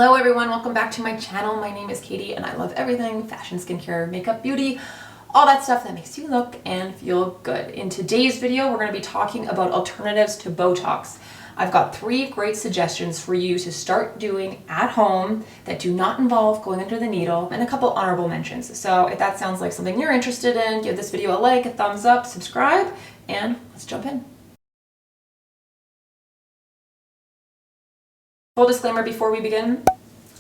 Hello everyone, welcome back to my channel. My name is Katie and I love everything fashion, skincare, makeup, beauty, all that stuff that makes you look and feel good. In today's video, we're going to be talking about alternatives to Botox. I've got 3 great suggestions for you to start doing at home that do not involve going under the needle, and a couple honorable mentions. So if that sounds like something you're interested in, give this video a like, a thumbs up, subscribe, and let's jump in. Full disclaimer before we begin,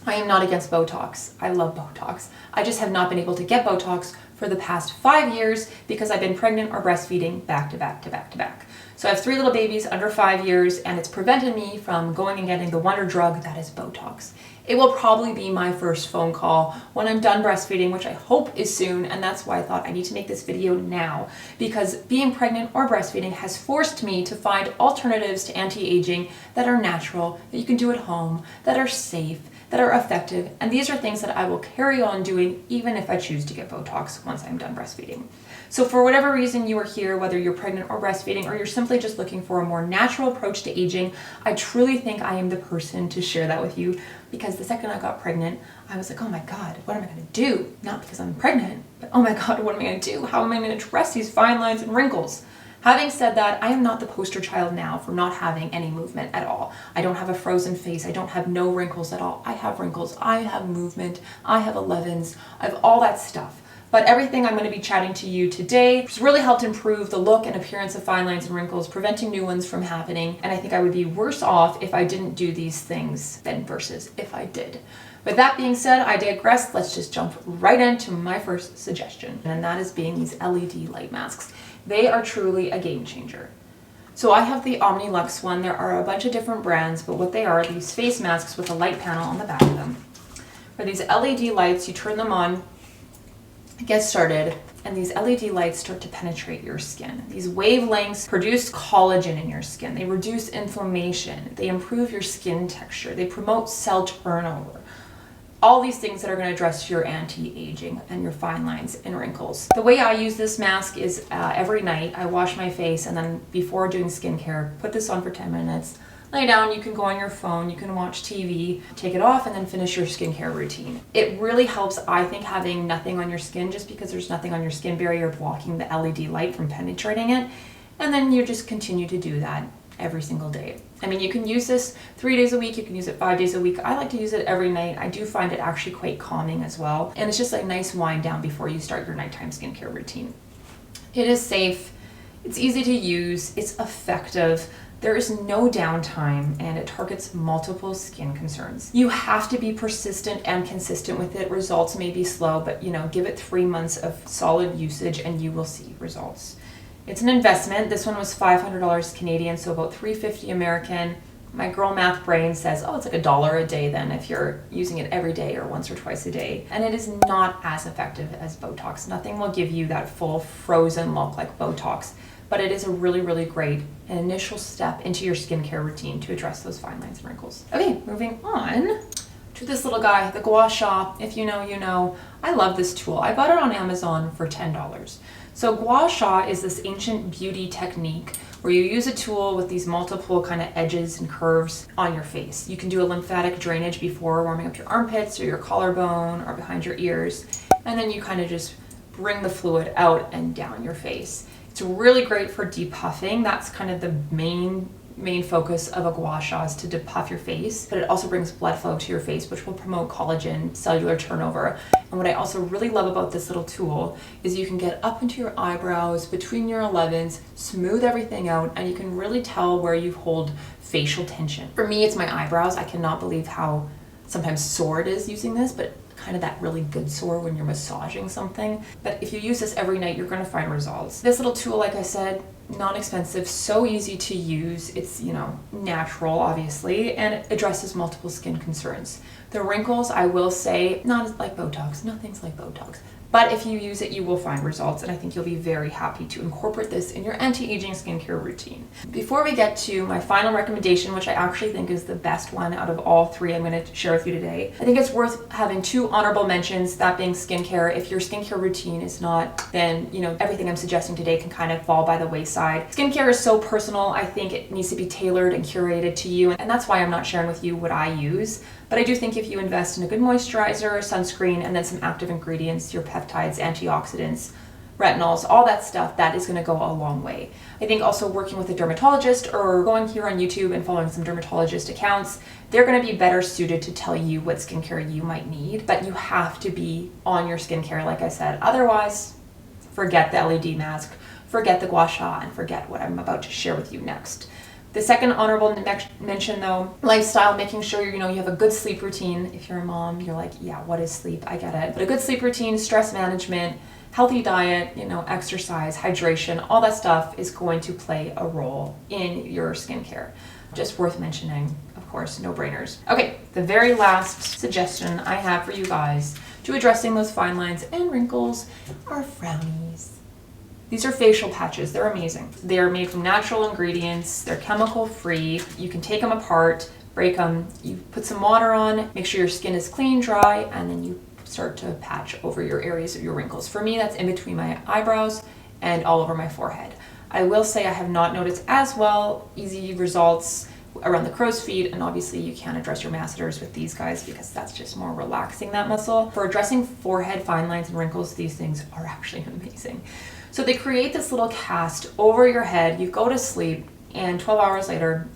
I am not against Botox. I love Botox. I just have not been able to get Botox for the past 5 years because I've been pregnant or breastfeeding back to back to back to back. So I have 3 little babies under 5 years and it's prevented me from going and getting the wonder drug that is Botox. It will probably be my first phone call when I'm done breastfeeding, which I hope is soon, and that's why I thought I need to make this video now, because being pregnant or breastfeeding has forced me to find alternatives to anti-aging that are natural, that you can do at home, that are safe, that are effective, and these are things that I will carry on doing even if I choose to get Botox once I'm done breastfeeding. So for whatever reason you are here, whether you're pregnant or breastfeeding, or you're simply just looking for a more natural approach to aging, I truly think I am the person to share that with you, because the second I got pregnant, I was like, oh my God, what am I gonna do? Not because I'm pregnant, but oh my God, what am I gonna do? How am I gonna address these fine lines and wrinkles? Having said that, I am not the poster child now for not having any movement at all. I don't have a frozen face. I don't have no wrinkles at all. I have wrinkles. I have movement. I have 11s. I have all that stuff. But everything I'm going to be chatting to you today has really helped improve the look and appearance of fine lines and wrinkles, preventing new ones from happening. And I think I would be worse off if I didn't do these things than versus if I did. With that being said, I digress. Let's just jump right into my first suggestion, and that is being these LED light masks. They are truly a game changer. So I have the Luvs one. There are a bunch of different brands, but what they are these face masks with a light panel on the back of them. For these LED lights, you turn them on, get started, and these LED lights start to penetrate your skin. These wavelengths produce collagen in your skin. They reduce inflammation. They improve your skin texture. They promote cell turnover. All these things that are going to address your anti-aging and your fine lines and wrinkles. The way I use this mask is every night I wash my face, and then before doing skincare, put this on for 10 minutes. Lay down, you can go on your phone, you can watch TV, take it off, and then finish your skincare routine. It really helps, I think, having nothing on your skin, just because there's nothing on your skin barrier blocking the LED light from penetrating it. And then you just continue to do that every single day. I mean, you can use this 3 days a week, you can use it 5 days a week. I like to use it every night. I do find it actually quite calming as well. And it's just a nice wind down before you start your nighttime skincare routine. It is safe, it's easy to use, it's effective. There is no downtime, and it targets multiple skin concerns. You have to be persistent and consistent with it. Results may be slow, but give it 3 months of solid usage and you will see results. It's an investment. This one was $500 Canadian, so about $350 American. My girl math brain says, oh, it's like $1 a day then if you're using it every day or once or twice a day. And it is not as effective as Botox. Nothing will give you that full frozen look like Botox, but it is a really, really great initial step into your skincare routine to address those fine lines and wrinkles. Okay, moving on to this little guy, the Gua Sha. If you know, you know. I love this tool. I bought it on Amazon for $10. So Gua Sha is this ancient beauty technique where you use a tool with these multiple kind of edges and curves on your face. You can do a lymphatic drainage before warming up your armpits or your collarbone or behind your ears, and then you kind of just bring the fluid out and down your face. It's really great for depuffing. That's kind of the main focus of a Gua Sha, is to depuff your face, but it also brings blood flow to your face, which will promote collagen, cellular turnover. And what I also really love about this little tool is you can get up into your eyebrows, between your 11s, smooth everything out, and you can really tell where you hold facial tension. For me, it's my eyebrows. I cannot believe how sometimes sore it is using this, but kind of that really good sore when you're massaging something. But if you use this every night, you're going to find results. This little tool, like I said, non-expensive, so easy to use. It's, natural, obviously, and it addresses multiple skin concerns. The wrinkles, I will say, not like Botox. Nothing's like Botox. But if you use it, you will find results, and I think you'll be very happy to incorporate this in your anti-aging skincare routine. Before we get to my final recommendation, which I actually think is the best one out of all 3 I'm going to share with you today, I think it's worth having 2 honorable mentions, that being skincare. If your skincare routine is not, then everything I'm suggesting today can kind of fall by the wayside. Skincare is so personal. I think it needs to be tailored and curated to you, and that's why I'm not sharing with you what I use. But I do think if you invest in a good moisturizer, sunscreen, and then some active ingredients, your peptides, antioxidants, retinols, all that stuff, that is going to go a long way. I think also working with a dermatologist or going here on YouTube and following some dermatologist accounts, they're going to be better suited to tell you what skincare you might need, but you have to be on your skincare, like I said. Otherwise, forget the LED mask, forget the Gua Sha, and forget what I'm about to share with you next. The second honorable mention though, lifestyle, making sure you have a good sleep routine. If you're a mom, you're like, yeah, what is sleep? I get it. But a good sleep routine, stress management, healthy diet, exercise, hydration, all that stuff is going to play a role in your skincare. Just worth mentioning, of course, no brainers. Okay, the very last suggestion I have for you guys to addressing those fine lines and wrinkles are Frownies. These are facial patches. They're amazing. They're made from natural ingredients. They're chemical free. You can take them apart, break them, you put some water on, make sure your skin is clean, dry, and then you start to patch over your areas of your wrinkles. For me, that's in between my eyebrows and all over my forehead. I will say I have not noticed as well easy results around the crow's feet, and obviously you can't address your masseters with these guys because that's just more relaxing that muscle. For addressing forehead fine lines and wrinkles, these things are actually amazing. So they create this little cast over your head, you go to sleep, and 12 hours later,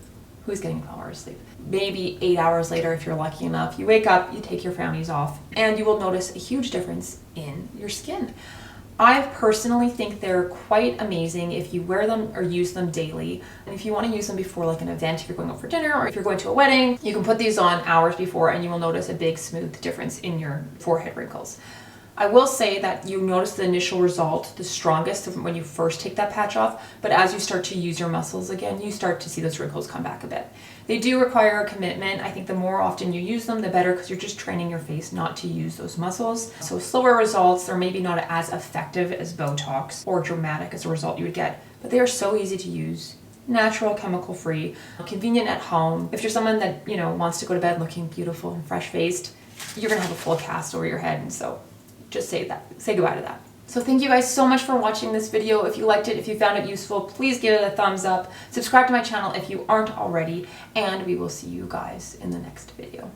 who's getting 12 hours sleep? Maybe 8 hours later if you're lucky enough, you wake up, you take your Frownies off, and you will notice a huge difference in your skin. I personally think they're quite amazing if you wear them or use them daily. And if you want to use them before like an event, if you're going out for dinner or if you're going to a wedding, you can put these on hours before and you will notice a big smooth difference in your forehead wrinkles. I will say that you notice the initial result the strongest when you first take that patch off, but as you start to use your muscles again, you start to see those wrinkles come back a bit. They do require a commitment. I think the more often you use them, the better, because you're just training your face not to use those muscles. So slower results, they're maybe not as effective as Botox or dramatic as a result you would get, but they are so easy to use. Natural, chemical free, convenient at home. If you're someone that, wants to go to bed looking beautiful and fresh faced, you're gonna have a full cast over your head, and so just say goodbye to that. So thank you guys so much for watching this video. If you liked it, if you found it useful, please give it a thumbs up. Subscribe to my channel if you aren't already, and we will see you guys in the next video.